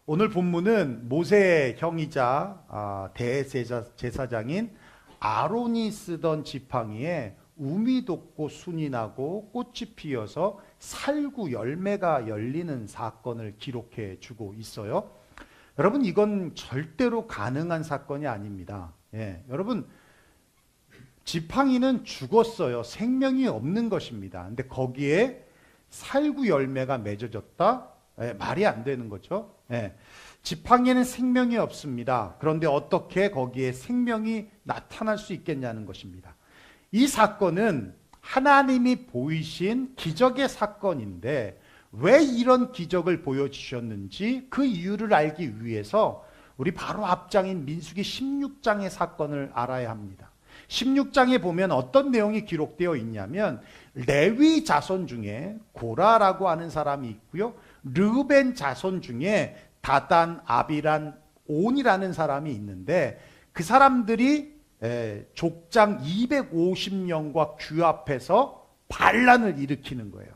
오늘 본문은 모세의 형이자 대제사장인 아론이 쓰던 지팡이에 우미 돋고 순이 나고 꽃이 피어서 살구 열매가 열리는 사건을 기록해 주고 있어요. 여러분, 이건 절대로 가능한 사건이 아닙니다. 여러분, 지팡이는 죽었어요. 생명이 없는 것입니다. 근데 거기에 살구 열매가 맺어졌다? 말이 안 되는 거죠. 지팡이에는 생명이 없습니다. 그런데 어떻게 거기에 생명이 나타날 수 있겠냐는 것입니다. 이 사건은 하나님이 보이신 기적의 사건인데 왜 이런 기적을 보여주셨는지 그 이유를 알기 위해서 우리 바로 앞장인 민수기 16장의 사건을 알아야 합니다. 16장에 보면 어떤 내용이 기록되어 있냐면 레위 자손 중에 고라라고 하는 사람이 있고요. 르벤 자손 중에 다단, 아비란, 온이라는 사람이 있는데 그 사람들이 족장 250명과 규합해서 반란을 일으키는 거예요.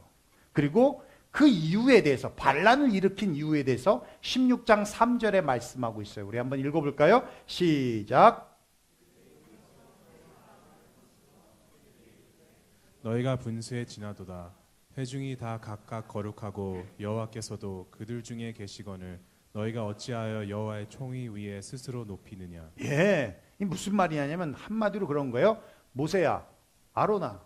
그리고 그 이유에 대해서, 반란을 일으킨 이유에 대해서 16장 3절에 말씀하고 있어요. 우리 한번 읽어볼까요? 시작. 너희가 분수에 지나도다. 회중이 다 각각 거룩하고 여호와께서도 그들 중에 계시거늘 너희가 어찌하여 여호와의 총위 위에 스스로 높이느냐. 이 무슨 말이냐면 한마디로 그런 거예요. 모세야, 아론아,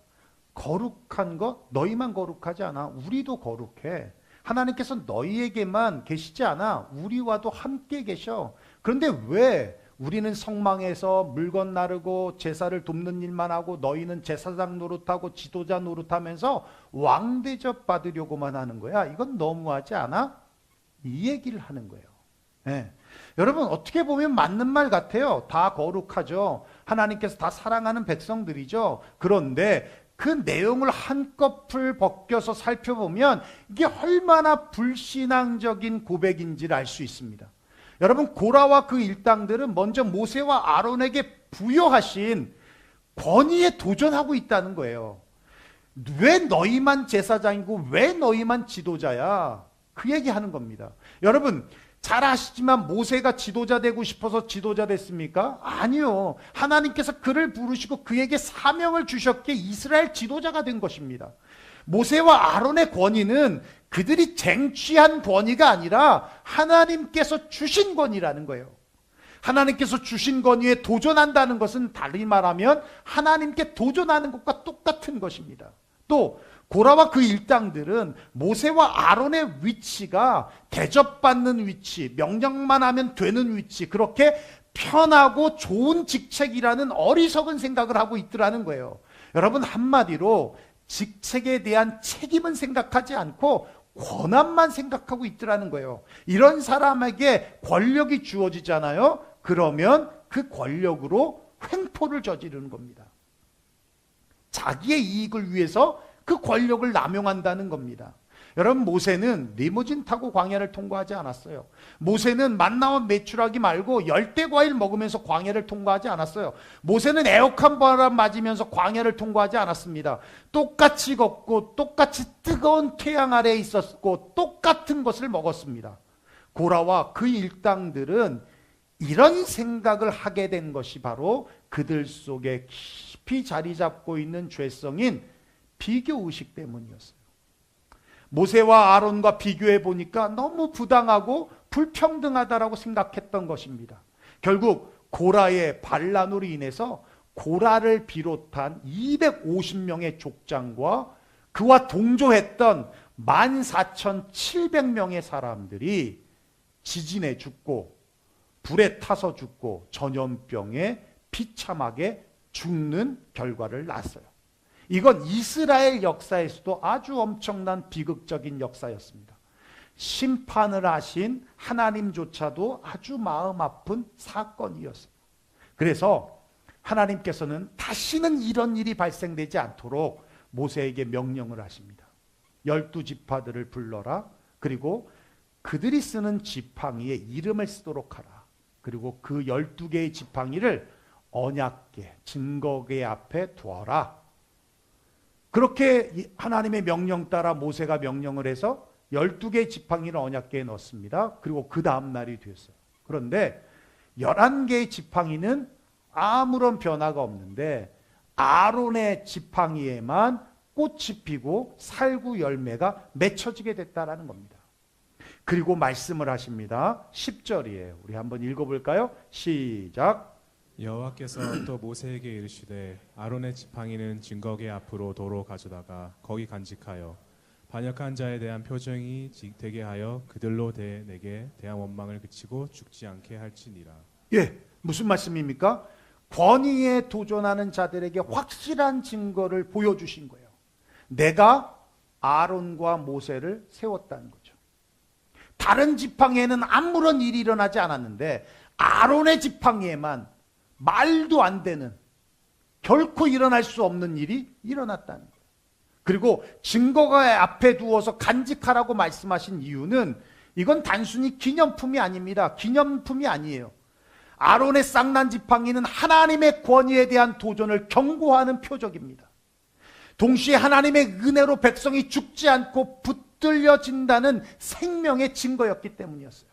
거룩한 거 너희만 거룩하지 않아. 우리도 거룩해. 하나님께서 너희에게만 계시지 않아. 우리와도 함께 계셔. 그런데 왜 우리는 성망에서 물건 나르고 제사를 돕는 일만 하고 너희는 제사장 노릇하고 지도자 노릇하면서 왕대접 받으려고만 하는 거야? 이건 너무하지 않아? 이 얘기를 하는 거예요. 여러분, 어떻게 보면 맞는 말 같아요. 다 거룩하죠. 하나님께서 다 사랑하는 백성들이죠. 그런데 그 내용을 한꺼풀 벗겨서 살펴보면 이게 얼마나 불신앙적인 고백인지를 알 수 있습니다. 여러분, 고라와 그 일당들은 먼저 모세와 아론에게 부여하신 권위에 도전하고 있다는 거예요. 왜 너희만 제사장이고 왜 너희만 지도자야? 그 얘기하는 겁니다. 여러분, 잘 아시지만 모세가 지도자 되고 싶어서 지도자 됐습니까? 아니요. 하나님께서 그를 부르시고 그에게 사명을 주셨기에 이스라엘 지도자가 된 것입니다. 모세와 아론의 권위는 그들이 쟁취한 권위가 아니라 하나님께서 주신 권위라는 거예요. 하나님께서 주신 권위에 도전한다는 것은 달리 말하면 하나님께 도전하는 것과 똑같은 것입니다. 또 고라와 그 일당들은 모세와 아론의 위치가 대접받는 위치, 명령만 하면 되는 위치, 그렇게 편하고 좋은 직책이라는 어리석은 생각을 하고 있더라는 거예요. 여러분, 한마디로 직책에 대한 책임은 생각하지 않고 권한만 생각하고 있더라는 거예요. 이런 사람에게 권력이 주어지잖아요. 그러면 그 권력으로 횡포를 저지르는 겁니다. 자기의 이익을 위해서 그 권력을 남용한다는 겁니다. 여러분, 모세는 리무진 타고 광야를 통과하지 않았어요. 모세는 만나와 메추라기 말고 열대과일 먹으면서 광야를 통과하지 않았어요. 모세는 애혹한 바람 맞으면서 광야를 통과하지 않았습니다. 똑같이 걷고 똑같이 뜨거운 태양 아래에 있었고 똑같은 것을 먹었습니다. 고라와 그 일당들은 이런 생각을 하게 된 것이 바로 그들 속에 깊이 자리 잡고 있는 죄성인 비교의식 때문이었어요. 모세와 아론과 비교해 보니까 너무 부당하고 불평등하다라고 생각했던 것입니다. 결국 고라의 반란으로 인해서 고라를 비롯한 250명의 족장과 그와 동조했던 14,700명의 사람들이 지진에 죽고 불에 타서 죽고 전염병에 비참하게 죽는 결과를 낳았어요. 이건 이스라엘 역사에서도 아주 엄청난 비극적인 역사였습니다. 심판을 하신 하나님조차도 아주 마음 아픈 사건이었어요. 그래서 하나님께서는 다시는 이런 일이 발생되지 않도록 모세에게 명령을 하십니다. 12지파들을 불러라. 그리고 그들이 쓰는 지팡이에 이름을 쓰도록 하라. 그리고 그 12개의 지팡이를 언약궤, 증거궤 앞에 두어라. 그렇게 하나님의 명령 따라 모세가 명령을 해서 12개의 지팡이를 언약궤에 넣습니다. 그리고 그 다음 날이 됐어요. 그런데 11개의 지팡이는 아무런 변화가 없는데 아론의 지팡이에만 꽃이 피고 살구 열매가 맺혀지게 됐다라는 겁니다. 그리고 말씀을 하십니다. 10절이에요. 우리 한번 읽어볼까요? 시작. 여호와께서 또 모세에게 이르시되 아론의 지팡이는 증거궤 앞으로 도로 가져다가 거기 간직하여 반역한 자에 대한 표정이 되게 하여 그들로 내게 대한 원망을 그치고 죽지 않게 할지니라. 예, 무슨 말씀입니까? 권위에 도전하는 자들에게 확실한 증거를 보여주신 거예요. 내가 아론과 모세를 세웠다는 거죠. 다른 지팡이에는 아무런 일이 일어나지 않았는데 아론의 지팡이에만 말도 안 되는, 결코 일어날 수 없는 일이 일어났다는 거예요. 그리고 증거가 앞에 두어서 간직하라고 말씀하신 이유는 이건 단순히 기념품이 아닙니다. 기념품이 아니에요. 아론의 쌍난 지팡이는 하나님의 권위에 대한 도전을 경고하는 표적입니다. 동시에 하나님의 은혜로 백성이 죽지 않고 붙들려진다는 생명의 증거였기 때문이었어요.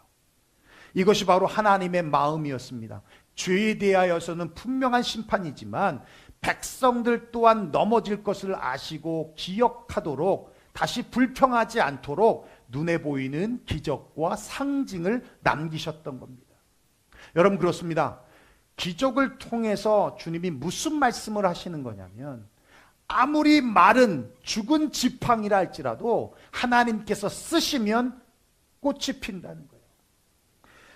이것이 바로 하나님의 마음이었습니다. 죄에 대하여서는 분명한 심판이지만 백성들 또한 넘어질 것을 아시고 기억하도록 다시 불평하지 않도록 눈에 보이는 기적과 상징을 남기셨던 겁니다. 여러분, 그렇습니다. 기적을 통해서 주님이 무슨 말씀을 하시는 거냐면 아무리 마른 죽은 지팡이라 할지라도 하나님께서 쓰시면 꽃이 핀다는 거예요.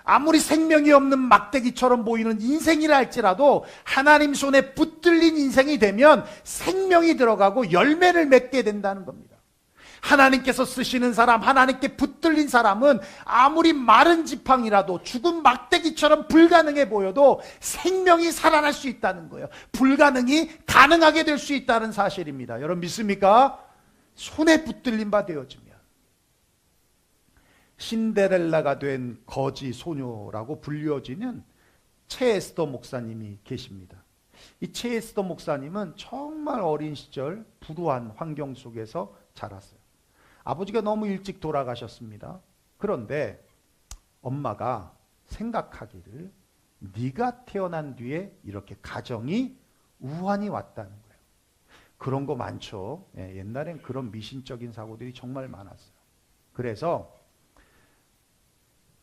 아무리 생명이 없는 막대기처럼 보이는 인생이라 할지라도 하나님 손에 붙들린 인생이 되면 생명이 들어가고 열매를 맺게 된다는 겁니다. 하나님께서 쓰시는 사람, 하나님께 붙들린 사람은 아무리 마른 지팡이라도 죽은 막대기처럼 불가능해 보여도 생명이 살아날 수 있다는 거예요. 불가능이 가능하게 될 수 있다는 사실입니다. 여러분 믿습니까? 손에 붙들린 바 되어지면 신데렐라가 된 거지 소녀라고 불려지는 최에스더 목사님이 계십니다. 이 최에스더 목사님은 정말 어린 시절 불우한 환경 속에서 자랐어요. 아버지가 너무 일찍 돌아가셨습니다. 그런데 엄마가 생각하기를 네가 태어난 뒤에 이렇게 가정이 우환이 왔다는 거예요. 그런 거 많죠. 옛날엔 그런 미신적인 사고들이 정말 많았어요. 그래서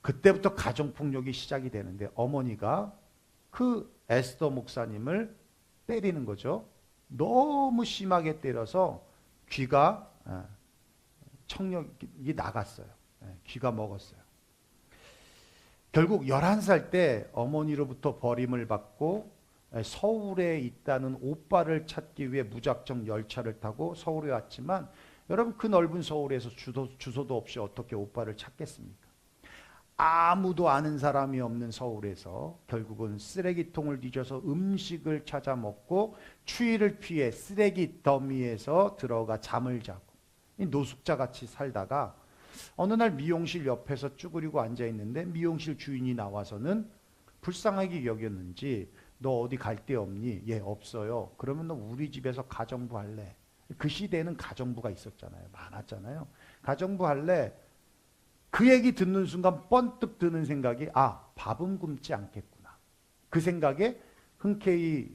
그때부터 가정폭력이 시작이 되는데 어머니가 그 에스더 목사님을 때리는 거죠. 너무 심하게 때려서 귀가 청력이 나갔어요. 귀가 먹었어요. 결국 11살 때 어머니로부터 버림을 받고 서울에 있다는 오빠를 찾기 위해 무작정 열차를 타고 서울에 왔지만 여러분 그 넓은 서울에서 주소도 없이 어떻게 오빠를 찾겠습니까? 아무도 아는 사람이 없는 서울에서 결국은 쓰레기통을 뒤져서 음식을 찾아 먹고 추위를 피해 쓰레기 더미에서 들어가 잠을 자고 노숙자같이 살다가 어느 날 미용실 옆에서 쭈그리고 앉아있는데 미용실 주인이 나와서는 불쌍하게 여겼는지 너 어디 갈 데 없니? 예, 없어요. 그러면 너 우리 집에서 가정부 할래? 그 시대에는 가정부가 있었잖아요. 많았잖아요. 가정부 할래? 그 얘기 듣는 순간 번뜩 드는 생각이 밥은 굶지 않겠구나. 그 생각에 흔쾌히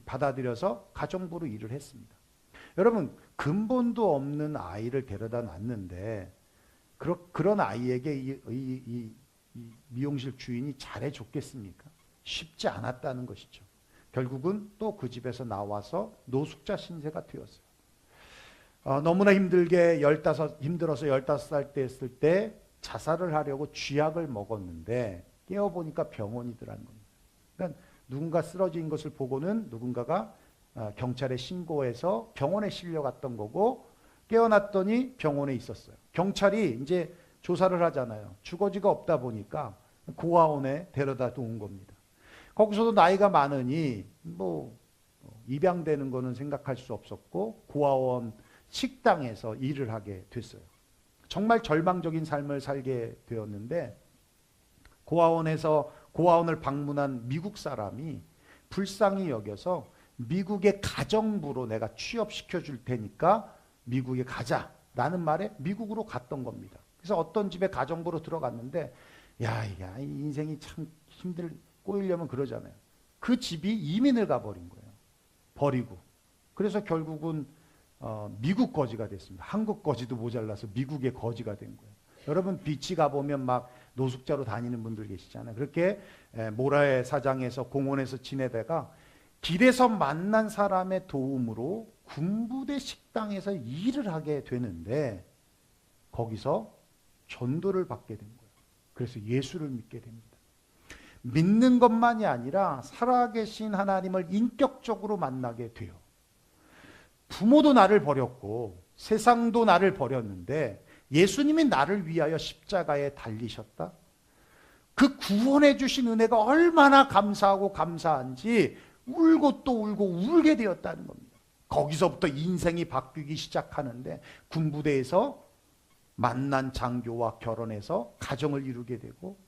받아들여서 가정부로 일을 했습니다. 여러분 근본도 없는 아이를 데려다 놨는데 그런 아이에게 이 미용실 주인이 잘해줬겠습니까? 쉽지 않았다는 것이죠. 결국은 또 그 집에서 나와서 노숙자 신세가 되었어요. 너무나 힘들어서 15살 때 했을 때 자살을 하려고 쥐약을 먹었는데 깨어보니까 병원이더라는 겁니다. 그러니까 누군가 쓰러진 것을 보고는 누군가가 경찰에 신고해서 병원에 실려갔던 거고 깨어났더니 병원에 있었어요. 경찰이 이제 조사를 하잖아요. 주거지가 없다 보니까 고아원에 데려다 놓은 겁니다. 거기서도 나이가 많으니 입양되는 거는 생각할 수 없었고 고아원 식당에서 일을 하게 됐어요. 정말 절망적인 삶을 살게 되었는데 고아원을 방문한 미국 사람이 불쌍히 여겨서 미국의 가정부로 내가 취업시켜 줄 테니까 미국에 가자 라는 말에 미국으로 갔던 겁니다. 그래서 어떤 집에 가정부로 들어갔는데 야, 이 인생이 참 꼬이려면 그러잖아요. 그 집이 이민을 가버린 거예요. 버리고. 그래서 결국은 미국 거지가 됐습니다. 한국 거지도 모자라서 미국의 거지가 된 거예요. 여러분 비치 가보면 막 노숙자로 다니는 분들 계시잖아요. 그렇게 모라의 사장에서 공원에서 지내다가 길에서 만난 사람의 도움으로 군부대 식당에서 일을 하게 되는데 거기서 전도를 받게 된 거예요. 그래서 예수를 믿게 됩니다. 믿는 것만이 아니라 살아계신 하나님을 인격적으로 만나게 돼요. 부모도 나를 버렸고 세상도 나를 버렸는데 예수님이 나를 위하여 십자가에 달리셨다. 그 구원해 주신 은혜가 얼마나 감사하고 감사한지 울고 또 울고 울게 되었다는 겁니다. 거기서부터 인생이 바뀌기 시작하는데 군부대에서 만난 장교와 결혼해서 가정을 이루게 되고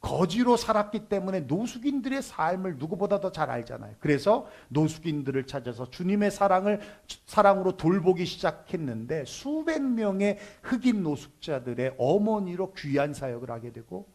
거지로 살았기 때문에 노숙인들의 삶을 누구보다 더 잘 알잖아요. 그래서 노숙인들을 찾아서 주님의 사랑으로 돌보기 시작했는데 수백 명의 흑인 노숙자들의 어머니로 귀한 사역을 하게 되고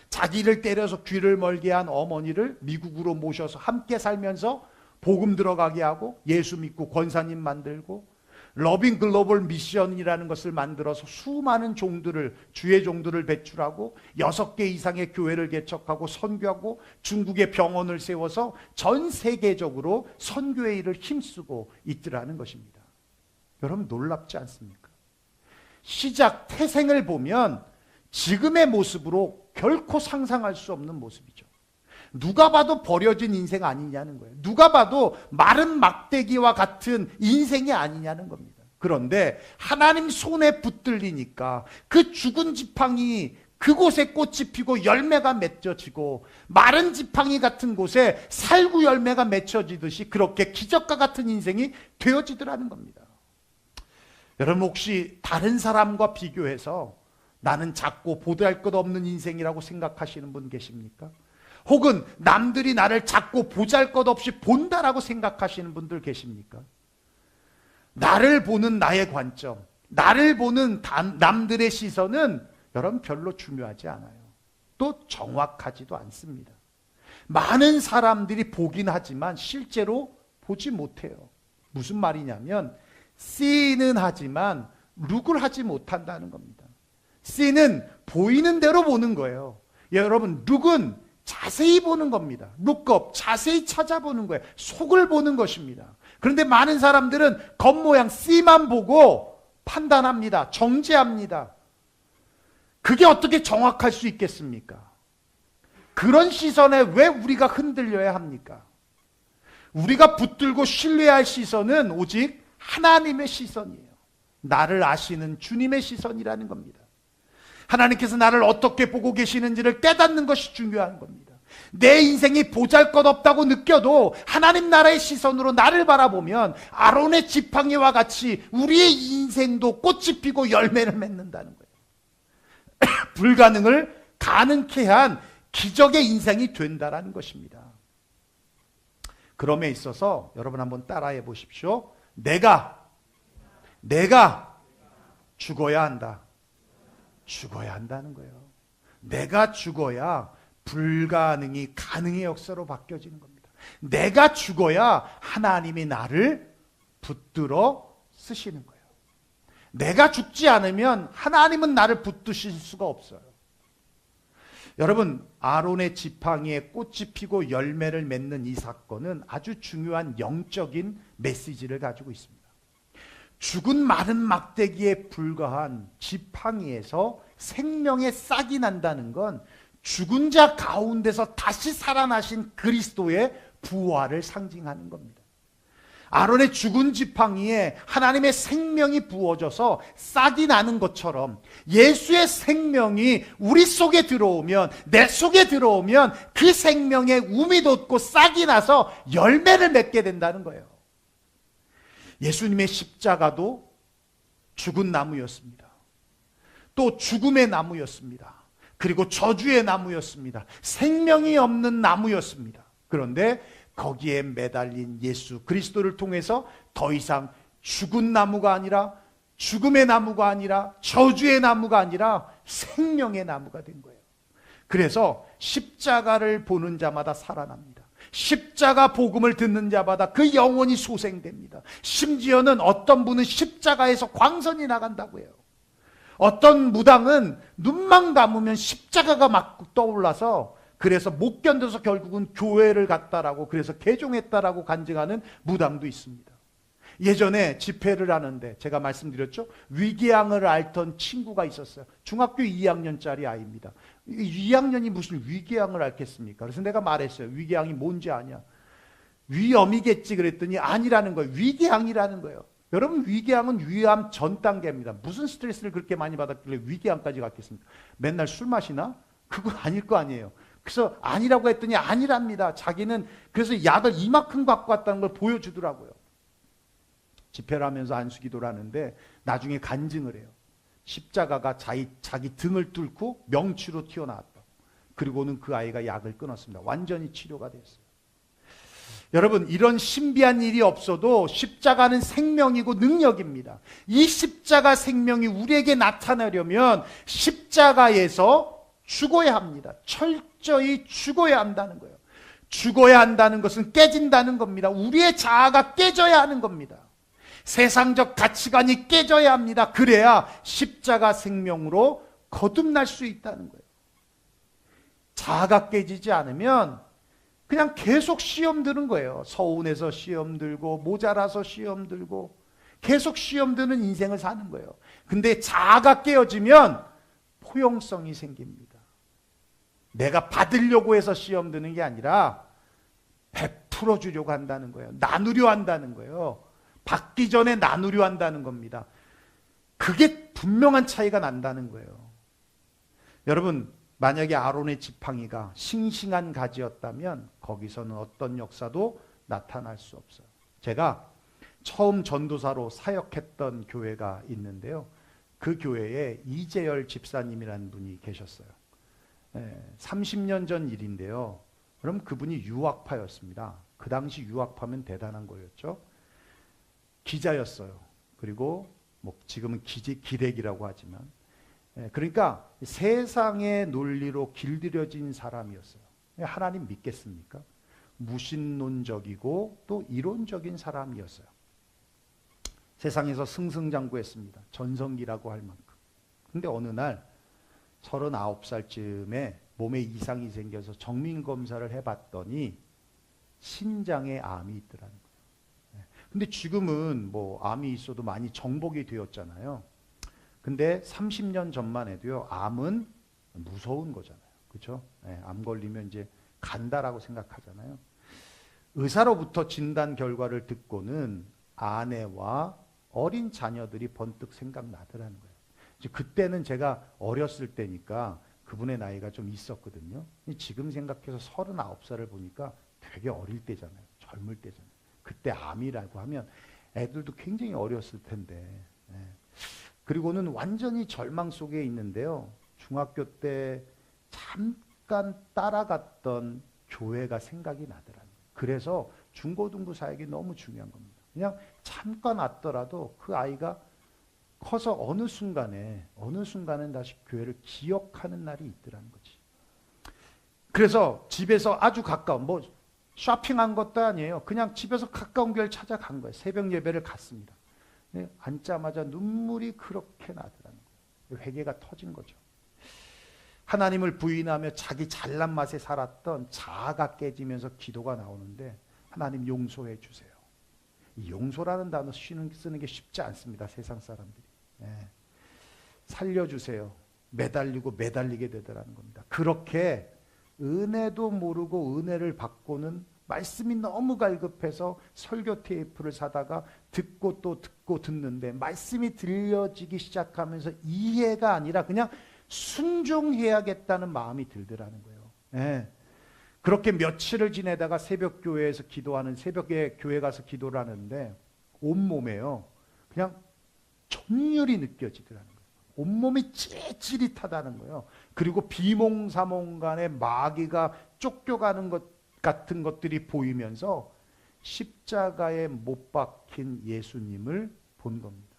자기를 때려서 귀를 멀게 한 어머니를 미국으로 모셔서 함께 살면서 복음 들어가게 하고 예수 믿고 권사님 만들고 러빙 글로벌 미션이라는 것을 만들어서 수많은 종들을 주의 종들을 배출하고 6개 이상의 교회를 개척하고 선교하고 중국의 병원을 세워서 전 세계적으로 선교의 일을 힘쓰고 있더라는 것입니다. 여러분 놀랍지 않습니까? 시작 태생을 보면 지금의 모습으로 결코 상상할 수 없는 모습이죠. 누가 봐도 버려진 인생 아니냐는 거예요. 누가 봐도 마른 막대기와 같은 인생이 아니냐는 겁니다. 그런데 하나님 손에 붙들리니까 그 죽은 지팡이 그곳에 꽃이 피고 열매가 맺혀지고 마른 지팡이 같은 곳에 살구 열매가 맺혀지듯이 그렇게 기적과 같은 인생이 되어지더라는 겁니다. 여러분 혹시 다른 사람과 비교해서 나는 작고 보잘것없는 인생이라고 생각하시는 분 계십니까? 혹은 남들이 나를 작고 보잘것없이 본다라고 생각하시는 분들 계십니까? 나를 보는 나의 관점, 나를 보는 남들의 시선은 여러분 별로 중요하지 않아요. 또 정확하지도 않습니다. 많은 사람들이 보긴 하지만 실제로 보지 못해요. 무슨 말이냐면 C는 하지만 룩을 하지 못한다는 겁니다. C는 보이는 대로 보는 거예요. 여러분 룩은 자세히 보는 겁니다. 룩업, 자세히 찾아보는 거예요. 속을 보는 것입니다. 그런데 많은 사람들은 겉모양 C만 보고 판단합니다. 정죄합니다. 그게 어떻게 정확할 수 있겠습니까? 그런 시선에 왜 우리가 흔들려야 합니까? 우리가 붙들고 신뢰할 시선은 오직 하나님의 시선이에요. 나를 아시는 주님의 시선이라는 겁니다. 하나님께서 나를 어떻게 보고 계시는지를 깨닫는 것이 중요한 겁니다. 내 인생이 보잘것없다고 느껴도 하나님 나라의 시선으로 나를 바라보면 아론의 지팡이와 같이 우리의 인생도 꽃이 피고 열매를 맺는다는 거예요. 불가능을 가능케 한 기적의 인생이 된다는 것입니다. 그럼에 있어서 여러분 한번 따라해 보십시오. 내가 죽어야 한다. 죽어야 한다는 거예요. 내가 죽어야 불가능이 가능의 역사로 바뀌어지는 겁니다. 내가 죽어야 하나님이 나를 붙들어 쓰시는 거예요. 내가 죽지 않으면 하나님은 나를 붙드실 수가 없어요. 여러분 아론의 지팡이에 꽃이 피고 열매를 맺는 이 사건은 아주 중요한 영적인 메시지를 가지고 있습니다. 죽은 마른 막대기에 불과한 지팡이에서 생명의 싹이 난다는 건 죽은 자 가운데서 다시 살아나신 그리스도의 부활을 상징하는 겁니다. 아론의 죽은 지팡이에 하나님의 생명이 부어져서 싹이 나는 것처럼 예수의 생명이 우리 속에 들어오면, 내 속에 들어오면 그 생명에 움이 돋고 싹이 나서 열매를 맺게 된다는 거예요. 예수님의 십자가도 죽은 나무였습니다. 또 죽음의 나무였습니다. 그리고 저주의 나무였습니다. 생명이 없는 나무였습니다. 그런데 거기에 매달린 예수 그리스도를 통해서 더 이상 죽은 나무가 아니라 죽음의 나무가 아니라 저주의 나무가 아니라 생명의 나무가 된 거예요. 그래서 십자가를 보는 자마다 살아납니다. 십자가 복음을 듣는 자마다 그 영혼이 소생됩니다. 심지어는 어떤 분은 십자가에서 광선이 나간다고 해요. 어떤 무당은 눈만 감으면 십자가가 막 떠올라서 그래서 못 견뎌서 결국은 교회를 갔다라고 그래서 개종했다라고 간증하는 무당도 있습니다. 예전에 집회를 하는데 제가 말씀드렸죠. 위궤양을 앓던 친구가 있었어요. 중학교 2학년짜리 아이입니다. 2학년이 무슨 위궤양을 앓겠습니까? 그래서 내가 말했어요. 위궤양이 뭔지 아냐? 위염이겠지 그랬더니 아니라는 거예요. 위궤양이라는 거예요. 여러분 위궤양은 위암 전 단계입니다. 무슨 스트레스를 그렇게 많이 받았길래 위궤양까지 갔겠습니까? 맨날 술 마시나? 그건 아닐 거 아니에요. 그래서 아니라고 했더니 아니랍니다. 자기는 그래서 약을 이만큼 갖고 왔다는 걸 보여주더라고요. 집회를 하면서 안수기도를 하는데 나중에 간증을 해요. 십자가가 자기 등을 뚫고 명치로 튀어나왔다. 그리고는 그 아이가 약을 끊었습니다. 완전히 치료가 됐어요. 여러분 이런 신비한 일이 없어도 십자가는 생명이고 능력입니다. 이 십자가 생명이 우리에게 나타나려면 십자가에서 죽어야 합니다. 철저히 죽어야 한다는 거예요. 죽어야 한다는 것은 깨진다는 겁니다. 우리의 자아가 깨져야 하는 겁니다. 세상적 가치관이 깨져야 합니다. 그래야 십자가 생명으로 거듭날 수 있다는 거예요. 자아가 깨지지 않으면 그냥 계속 시험 드는 거예요. 서운해서 시험 들고 모자라서 시험 들고 계속 시험 드는 인생을 사는 거예요. 근데 자아가 깨어지면 포용성이 생깁니다. 내가 받으려고 해서 시험 드는 게 아니라 베풀어 주려고 한다는 거예요. 나누려 한다는 거예요. 받기 전에 나누려 한다는 겁니다. 그게 분명한 차이가 난다는 거예요. 여러분 만약에 아론의 지팡이가 싱싱한 가지였다면 거기서는 어떤 역사도 나타날 수 없어요. 제가 처음 전도사로 사역했던 교회가 있는데요. 그 교회에 이재열 집사님이라는 분이 계셨어요. 30년 전 일인데요. 그럼 그분이 유학파였습니다. 그 당시 유학파면 대단한 거였죠. 기자였어요. 그리고 뭐 지금은 기렉이라고 하지만 그러니까 세상의 논리로 길들여진 사람이었어요. 하나님 믿겠습니까? 무신론적이고 또 이론적인 사람이었어요. 세상에서 승승장구했습니다. 전성기라고 할 만큼. 근데 어느 날 39살쯤에 몸에 이상이 생겨서 정밀검사를 해봤더니 신장에 암이 있더라는 거예요. 근데 지금은 뭐 암이 있어도 많이 정복이 되었잖아요. 근데 30년 전만 해도요, 암은 무서운 거잖아요. 그렇죠? 암 걸리면 이제 간다라고 생각하잖아요. 의사로부터 진단 결과를 듣고는 아내와 어린 자녀들이 번뜩 생각나더라는 거예요. 이제 그때는 제가 어렸을 때니까 그분의 나이가 좀 있었거든요. 지금 생각해서 39살을 보니까 되게 어릴 때잖아요. 젊을 때잖아요. 그때 암이라고 하면 애들도 굉장히 어렸을 텐데. 그리고는 완전히 절망 속에 있는데요. 중학교 때 잠깐 따라갔던 교회가 생각이 나더라고요. 그래서 중고등부 사역이 너무 중요한 겁니다. 그냥 잠깐 왔더라도 그 아이가 커서 어느 순간은 다시 교회를 기억하는 날이 있더라는 거지. 그래서 집에서 아주 가까운, 뭐 쇼핑한 것도 아니에요. 그냥 집에서 가까운 교회를 찾아간 거예요. 새벽 예배를 갔습니다. 앉자마자 눈물이 그렇게 나더라는 거예요. 회개가 터진 거죠. 하나님을 부인하며 자기 잘난 맛에 살았던 자아가 깨지면서 기도가 나오는데 하나님 용서해 주세요. 이 용서라는 단어 쓰는 게 쉽지 않습니다. 세상 사람들이. 살려주세요. 매달리게 되더라는 겁니다. 그렇게 은혜도 모르고 은혜를 받고는 말씀이 너무 갈급해서 설교 테이프를 사다가 듣고 또 듣고 듣는데 말씀이 들려지기 시작하면서 이해가 아니라 그냥 순종해야겠다는 마음이 들더라는 거예요. 그렇게 며칠을 지내다가 새벽 교회에서 기도하는, 새벽에 교회 가서 기도를 하는데 온몸에요 그냥 전율이 느껴지더라는 거예요. 온몸이 찌릿찌릿하다는 거예요. 그리고 비몽사몽간에 마귀가 쫓겨가는 것 같은 것들이 보이면서 십자가에 못 박힌 예수님을 본 겁니다.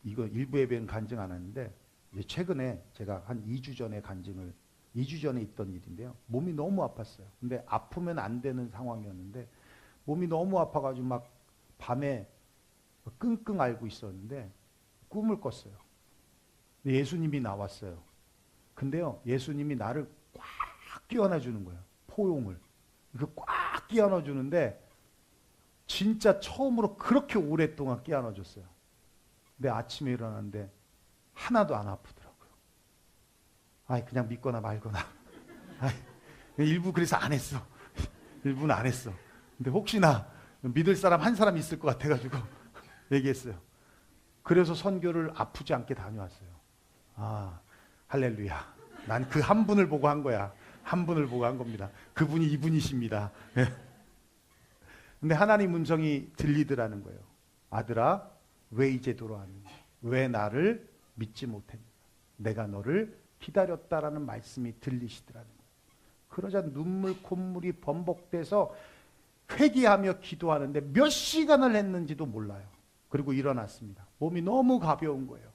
이거 일부 예배는 간증 안 하는데 이제 최근에 제가 한 2주 전에 2주 전에 있던 일인데요. 몸이 너무 아팠어요. 근데 아프면 안 되는 상황이었는데 몸이 너무 아파가지고 막 밤에 끙끙 앓고 있었는데 꿈을 꿨어요. 근데 예수님이 나왔어요. 근데요, 예수님이 나를 꽉 끼워놔 주는 거예요. 포용을. 그 꽉 끼워놔 주는데 진짜 처음으로 그렇게 오랫동안 끼워놔 줬어요. 근데 아침에 일어났는데 하나도 안 아프더라고요. 아이, 그냥 믿거나 말거나. 아이, 일부 그래서 안 했어. 일부는 안 했어. 근데 혹시나 믿을 사람 한 사람 있을 것 같아가지고 얘기했어요. 그래서 선교를 아프지 않게 다녀왔어요. 아, 할렐루야. 난 그 한 분을 보고 한 거야. 한 분을 보고 한 겁니다. 그분이 이분이십니다. 근데 하나님 음성이 들리더라는 거예요. 아들아, 왜 이제 돌아왔느냐? 왜 나를 믿지 못했느냐? 내가 너를 기다렸다라는 말씀이 들리시더라는 거예요. 그러자 눈물 콧물이 번복돼서 회개하며 기도하는데 몇 시간을 했는지도 몰라요. 그리고 일어났습니다. 몸이 너무 가벼운 거예요.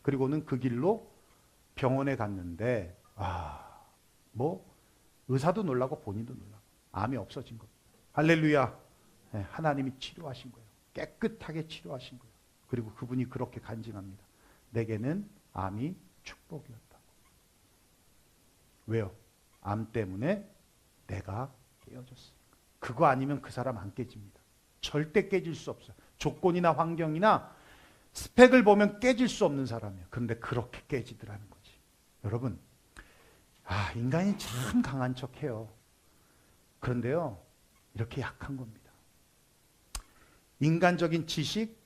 그리고는 그 길로 병원에 갔는데 의사도 놀라고 본인도 놀라고 암이 없어진 겁니다. 할렐루야. 네, 하나님이 치료하신 거예요. 깨끗하게 치료하신 거예요. 그리고 그분이 그렇게 간증합니다. 내게는 암이 축복이었다고. 왜요? 암 때문에 내가 깨어졌어요. 그거 아니면 그 사람 안 깨집니다. 절대 깨질 수 없어요. 조건이나 환경이나 스펙을 보면 깨질 수 없는 사람이에요. 그런데 그렇게 깨지더라는 거지. 여러분, 인간이 참 강한 척해요. 그런데요, 이렇게 약한 겁니다. 인간적인 지식,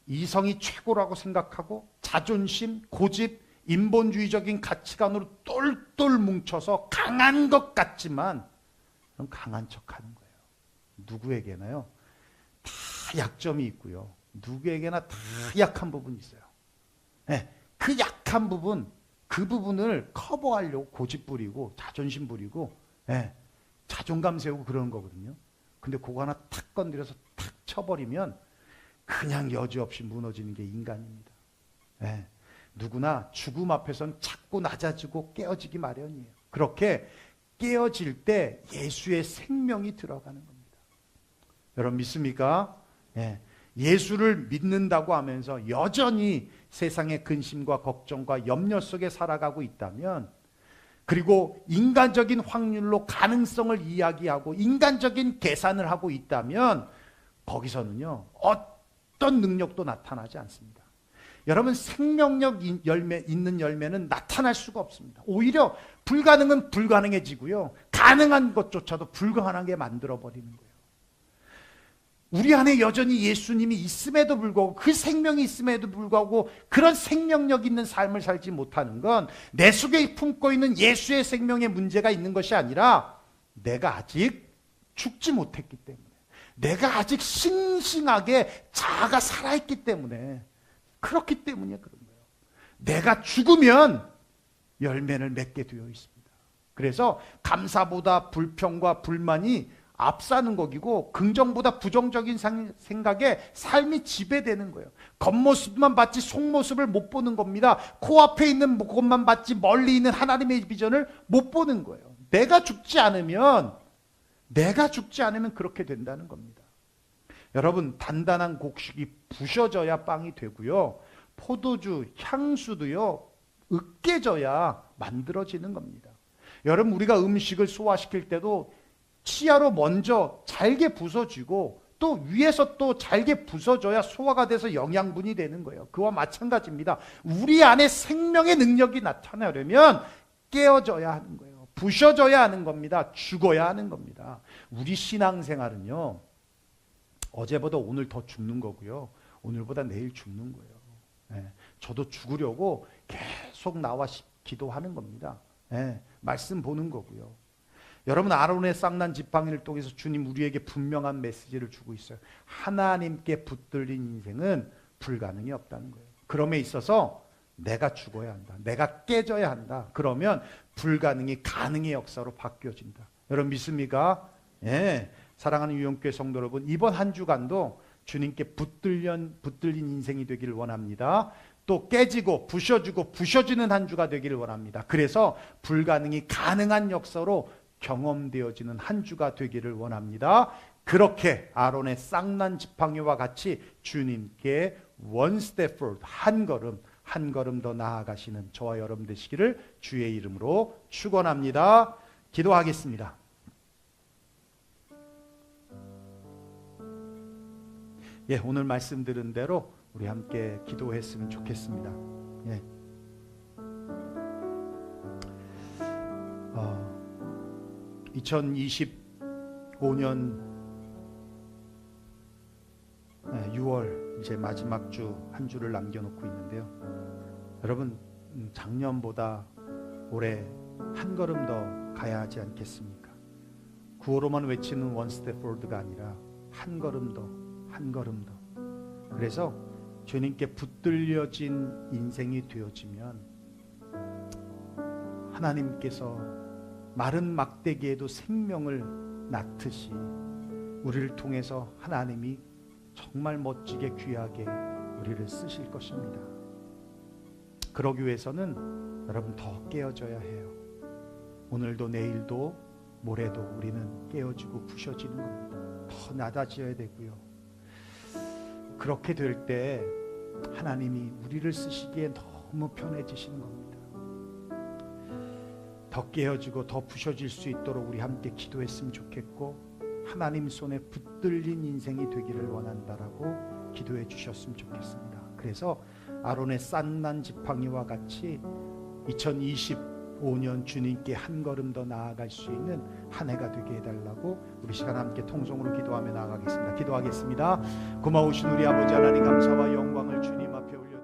이성이 최고라고 생각하고 자존심, 고집, 인본주의적인 가치관으로 똘똘 뭉쳐서 강한 것 같지만 그럼 강한 척하는 거예요. 누구에게나요? 다 약점이 있고요. 누구에게나 다 약한 부분이 있어요. 네, 그 약한 부분, 그 부분을 커버하려고 고집 부리고 자존심 부리고 자존감 세우고 그러는 거거든요. 근데 그거 하나 탁 건드려서 탁 쳐버리면 그냥 여지없이 무너지는 게 인간입니다. 누구나 죽음 앞에선 자꾸 낮아지고 깨어지기 마련이에요. 그렇게 깨어질 때 예수의 생명이 들어가는 겁니다. 여러분 믿습니까? 예수를 믿는다고 하면서 여전히 세상의 근심과 걱정과 염려 속에 살아가고 있다면, 그리고 인간적인 확률로 가능성을 이야기하고 인간적인 계산을 하고 있다면 거기서는요 어떤 능력도 나타나지 않습니다. 여러분, 생명력 있는 열매는 나타날 수가 없습니다. 오히려 불가능은 불가능해지고요, 가능한 것조차도 불가능하게 만들어버리는 거예요. 우리 안에 여전히 예수님이 있음에도 불구하고, 그 생명이 있음에도 불구하고 그런 생명력 있는 삶을 살지 못하는 건 내 속에 품고 있는 예수의 생명에 문제가 있는 것이 아니라 내가 아직 죽지 못했기 때문에, 내가 아직 싱싱하게 자아가 살아있기 때문에, 그렇기 때문에 그런 거예요. 내가 죽으면 열매를 맺게 되어 있습니다. 그래서 감사보다 불평과 불만이 앞사는 거기고, 긍정보다 부정적인 생각에 삶이 지배되는 거예요. 겉모습만 봤지 속모습을 못 보는 겁니다. 코앞에 있는 것만 봤지 멀리 있는 하나님의 비전을 못 보는 거예요. 내가 죽지 않으면 그렇게 된다는 겁니다. 여러분, 단단한 곡식이 부셔져야 빵이 되고요, 포도주, 향수도요 으깨져야 만들어지는 겁니다. 여러분, 우리가 음식을 소화시킬 때도 치아로 먼저 잘게 부서지고 또 위에서 또 잘게 부서져야 소화가 돼서 영양분이 되는 거예요. 그와 마찬가지입니다. 우리 안에 생명의 능력이 나타나려면 깨어져야 하는 거예요. 부셔져야 하는 겁니다. 죽어야 하는 겁니다. 우리 신앙생활은요, 어제보다 오늘 더 죽는 거고요, 오늘보다 내일 죽는 거예요. 저도 죽으려고 계속 나와 기도하는 겁니다. 말씀 보는 거고요. 여러분, 아론의 쌍난 지팡이를 통해서 주님 우리에게 분명한 메시지를 주고 있어요. 하나님께 붙들린 인생은 불가능이 없다는 거예요. 그럼에 있어서 내가 죽어야 한다. 내가 깨져야 한다. 그러면 불가능이 가능의 역사로 바뀌어진다. 여러분 믿습니까? 사랑하는 유영교회 성도 여러분, 이번 한 주간도 주님께 붙들린 인생이 되기를 원합니다. 또 깨지고 부셔지고 부셔지는 한 주가 되기를 원합니다. 그래서 불가능이 가능한 역사로 경험되어지는 한 주가 되기를 원합니다. 그렇게 아론의 쌍난 지팡이와 같이 주님께 one step forward, 한 걸음 더 나아가시는 저와 여러분 되시기를 주의 이름으로 축원합니다. 기도하겠습니다. 예, 오늘 말씀 들은 대로 우리 함께 기도했으면 좋겠습니다. 예. 2025년 6월 이제 마지막 주 한 주를 남겨놓고 있는데요. 여러분, 작년보다 올해 한 걸음 더 가야 하지 않겠습니까? 구호로만 외치는 원 스텝 포워드가 아니라 한 걸음 더, 한 걸음 더. 그래서 주님께 붙들려진 인생이 되어지면 하나님께서 마른 막대기에도 생명을 낳듯이 우리를 통해서 하나님이 정말 멋지게 귀하게 우리를 쓰실 것입니다. 그러기 위해서는 여러분 더 깨어져야 해요. 오늘도 내일도 모레도 우리는 깨어지고 부셔지는 겁니다. 더 낮아져야 되고요. 그렇게 될 때 하나님이 우리를 쓰시기에 너무 편해지시는 겁니다. 더 깨어지고 더 부셔질 수 있도록 우리 함께 기도했으면 좋겠고, 하나님 손에 붙들린 인생이 되기를 원한다라고 기도해 주셨으면 좋겠습니다. 그래서 아론의 싼난 지팡이와 같이 2025년 주님께 한 걸음 더 나아갈 수 있는 한 해가 되게 해달라고 우리 시간 함께 통성으로 기도하며 나아가겠습니다. 기도하겠습니다. 고마우신 우리 아버지 하나님, 감사와 영광을 주님 앞에 올려